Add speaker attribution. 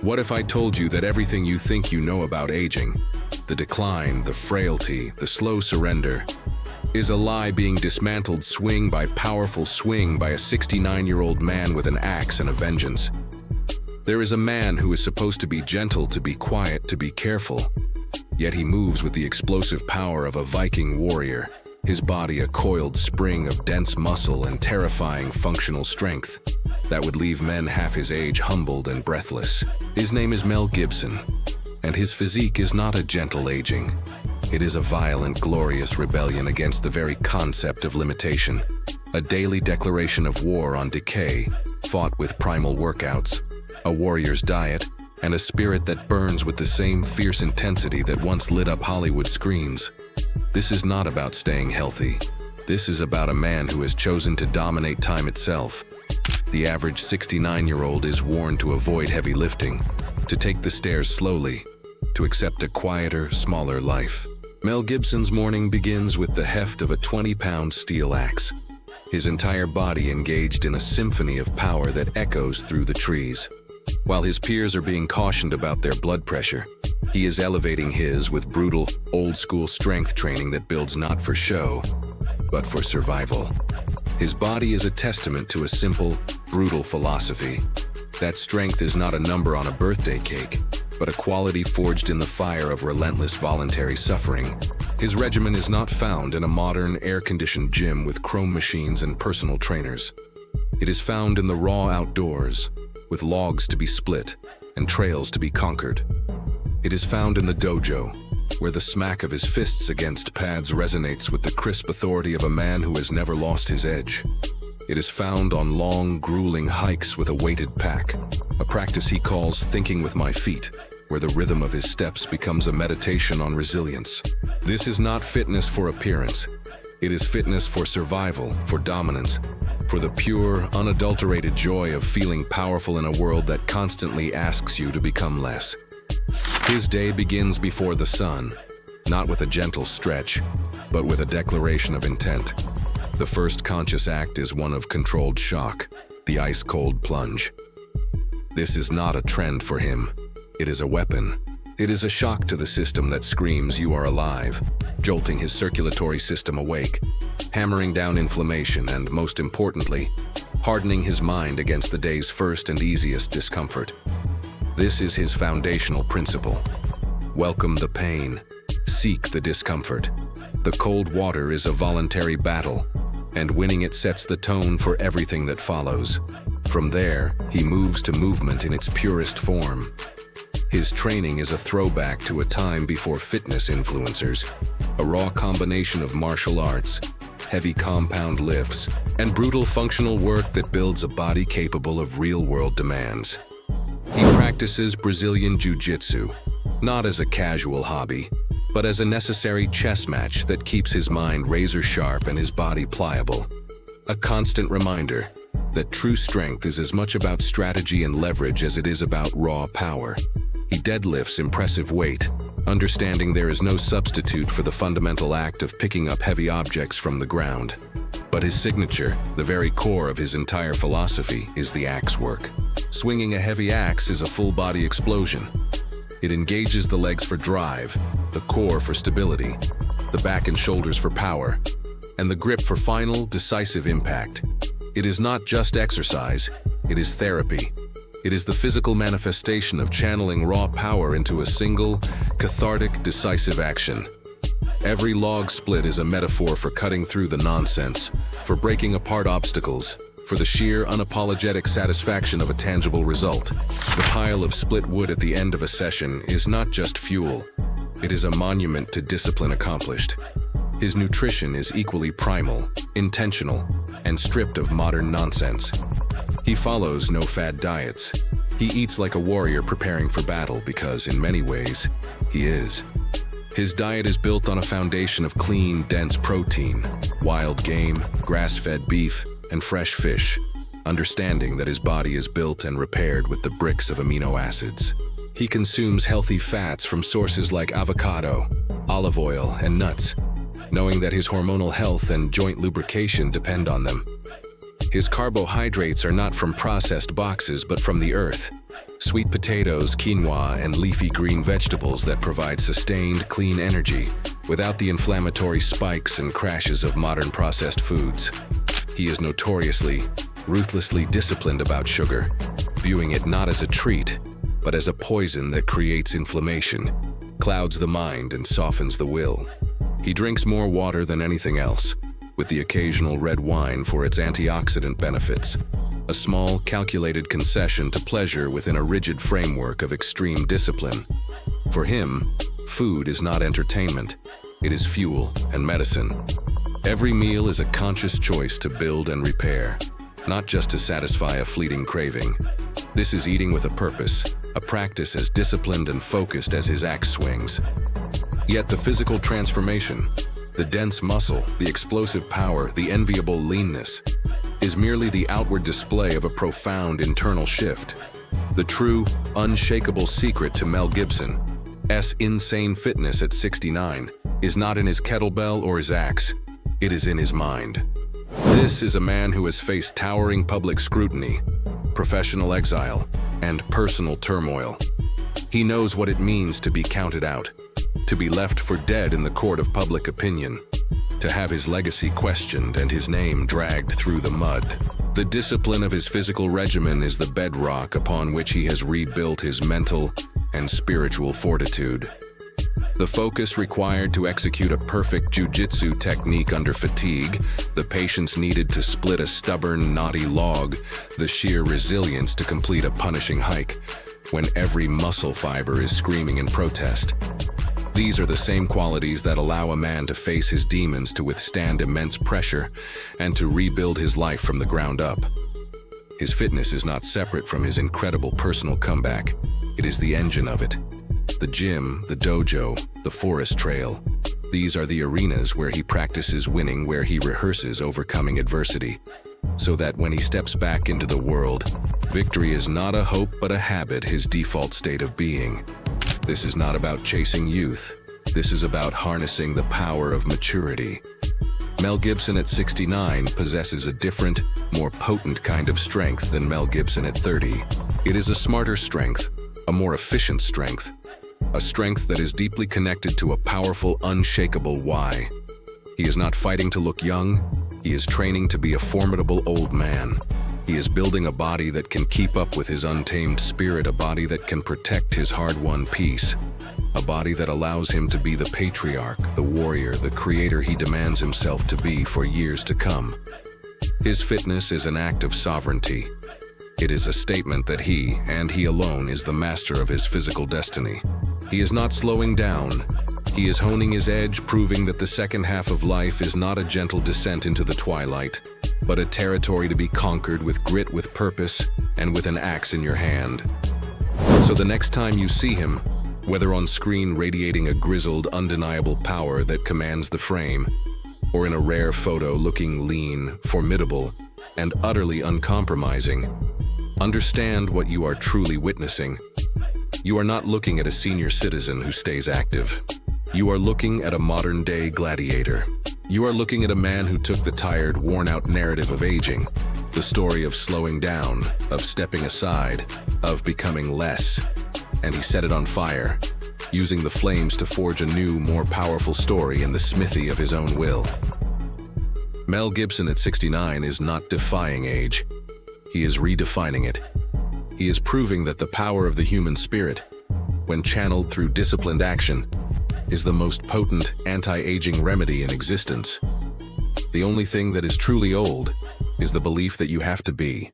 Speaker 1: What if I told you that everything you think you know about aging, the decline, the frailty, the slow surrender, is a lie being dismantled swing by powerful swing by a 69-year-old man with an axe and a vengeance? There is a man who is supposed to be gentle, to be quiet, to be careful, yet he moves with the explosive power of a Viking warrior, his body a coiled spring of dense muscle and terrifying functional strength that would leave men half his age humbled and breathless. His name is Mel Gibson, and his physique is not a gentle aging. It is a violent, glorious rebellion against the very concept of limitation, a daily declaration of war on decay, fought with primal workouts, a warrior's diet, and a spirit that burns with the same fierce intensity that once lit up Hollywood screens. This is not about staying healthy. This is about a man who has chosen to dominate time itself. The average 69-year-old is warned to avoid heavy lifting, to take the stairs slowly, to accept a quieter, smaller life. Mel Gibson's morning begins with the heft of a 20-pound steel axe, his entire body engaged in a symphony of power that echoes through the trees. While his peers are being cautioned about their blood pressure, he is elevating his with brutal, old-school strength training that builds not for show, but for survival. His body is a testament to a simple, brutal philosophy. That strength is not a number on a birthday cake, but a quality forged in the fire of relentless voluntary suffering. His regimen is not found in a modern, air-conditioned gym with chrome machines and personal trainers. It is found in the raw outdoors, with logs to be split and trails to be conquered. It is found in the dojo, where the smack of his fists against pads resonates with the crisp authority of a man who has never lost his edge. It is found on long, grueling hikes with a weighted pack, a practice he calls thinking with my feet, where the rhythm of his steps becomes a meditation on resilience. This is not fitness for appearance. It is fitness for survival, for dominance, for the pure, unadulterated joy of feeling powerful in a world that constantly asks you to become less. His day begins before the sun, not with a gentle stretch, but with a declaration of intent. The first conscious act is one of controlled shock, the ice-cold plunge. This is not a trend for him. It is a weapon. It is a shock to the system that screams you are alive, jolting his circulatory system awake, hammering down inflammation and, most importantly, hardening his mind against the day's first and easiest discomfort. This is his foundational principle. Welcome the pain. Seek the discomfort. The cold water is a voluntary battle, and winning it sets the tone for everything that follows. From there, he moves to movement in its purest form. His training is a throwback to a time before fitness influencers, a raw combination of martial arts, heavy compound lifts, and brutal functional work that builds a body capable of real-world demands. He practices Brazilian Jiu-Jitsu, not as a casual hobby, but as a necessary chess match that keeps his mind razor-sharp and his body pliable. A constant reminder that true strength is as much about strategy and leverage as it is about raw power. He deadlifts impressive weight, understanding there is no substitute for the fundamental act of picking up heavy objects from the ground. But his signature, the very core of his entire philosophy, is the axe work. Swinging a heavy axe is a full-body explosion. It engages the legs for drive, the core for stability, the back and shoulders for power, and the grip for final, decisive impact. It is not just exercise, it is therapy. It is the physical manifestation of channeling raw power into a single, cathartic, decisive action. Every log split is a metaphor for cutting through the nonsense, for breaking apart obstacles, for the sheer, unapologetic satisfaction of a tangible result. The pile of split wood at the end of a session is not just fuel. It is a monument to discipline accomplished. His nutrition is equally primal, intentional, and stripped of modern nonsense. He follows no-fad diets. He eats like a warrior preparing for battle because, in many ways, he is. His diet is built on a foundation of clean, dense protein, wild game, grass-fed beef, and fresh fish, understanding that his body is built and repaired with the bricks of amino acids. He consumes healthy fats from sources like avocado, olive oil, and nuts, knowing that his hormonal health and joint lubrication depend on them. His carbohydrates are not from processed boxes but from the earth, Sweet potatoes, quinoa, and leafy green vegetables that provide sustained, clean energy without the inflammatory spikes and crashes of modern processed foods. He is notoriously, ruthlessly disciplined about sugar, viewing it not as a treat, but as a poison that creates inflammation, clouds the mind, and softens the will. He drinks more water than anything else, with the occasional red wine for its antioxidant benefits, a small, calculated concession to pleasure within a rigid framework of extreme discipline. For him, food is not entertainment, it is fuel and medicine. Every meal is a conscious choice to build and repair, not just to satisfy a fleeting craving. This is eating with a purpose, a practice as disciplined and focused as his axe swings. Yet the physical transformation, the dense muscle, the explosive power, the enviable leanness, is merely the outward display of a profound internal shift. The true, unshakable secret to Mel Gibson's insane fitness at 69 is not in his kettlebell or his axe, it is in his mind. This is a man who has faced towering public scrutiny, professional exile, and personal turmoil. He knows what it means to be counted out, to be left for dead in the court of public opinion, to have his legacy questioned and his name dragged through the mud. The discipline of his physical regimen is the bedrock upon which he has rebuilt his mental and spiritual fortitude. The focus required to execute a perfect jiu-jitsu technique under fatigue, the patience needed to split a stubborn, knotty log, the sheer resilience to complete a punishing hike, when every muscle fiber is screaming in protest. These are the same qualities that allow a man to face his demons, to withstand immense pressure, and to rebuild his life from the ground up. His fitness is not separate from his incredible personal comeback. It is the engine of it. The gym, the dojo, the forest trail. These are the arenas where he practices winning, where he rehearses overcoming adversity, so that when he steps back into the world, victory is not a hope but a habit, his default state of being. This is not about chasing youth. This is about harnessing the power of maturity. Mel Gibson at 69 possesses a different, more potent kind of strength than Mel Gibson at 30. It is a smarter strength, a more efficient strength, a strength that is deeply connected to a powerful, unshakable why. He is not fighting to look young, he is training to be a formidable old man. He is building a body that can keep up with his untamed spirit, a body that can protect his hard-won peace, a body that allows him to be the patriarch, the warrior, the creator he demands himself to be for years to come. His fitness is an act of sovereignty. It is a statement that he, and he alone, is the master of his physical destiny. He is not slowing down. He is honing his edge, proving that the second half of life is not a gentle descent into the twilight, but a territory to be conquered with grit, with purpose, and with an axe in your hand. So the next time you see him, whether on screen radiating a grizzled, undeniable power that commands the frame, or in a rare photo looking lean, formidable, and utterly uncompromising, understand what you are truly witnessing. You are not looking at a senior citizen who stays active. You are looking at a modern-day gladiator. You are looking at a man who took the tired, worn-out narrative of aging, the story of slowing down, of stepping aside, of becoming less, and he set it on fire, using the flames to forge a new, more powerful story in the smithy of his own will. Mel Gibson at 69 is not defying age. He is redefining it. He is proving that the power of the human spirit, when channeled through disciplined action, is the most potent anti-aging remedy in existence. The only thing that is truly old is the belief that you have to be.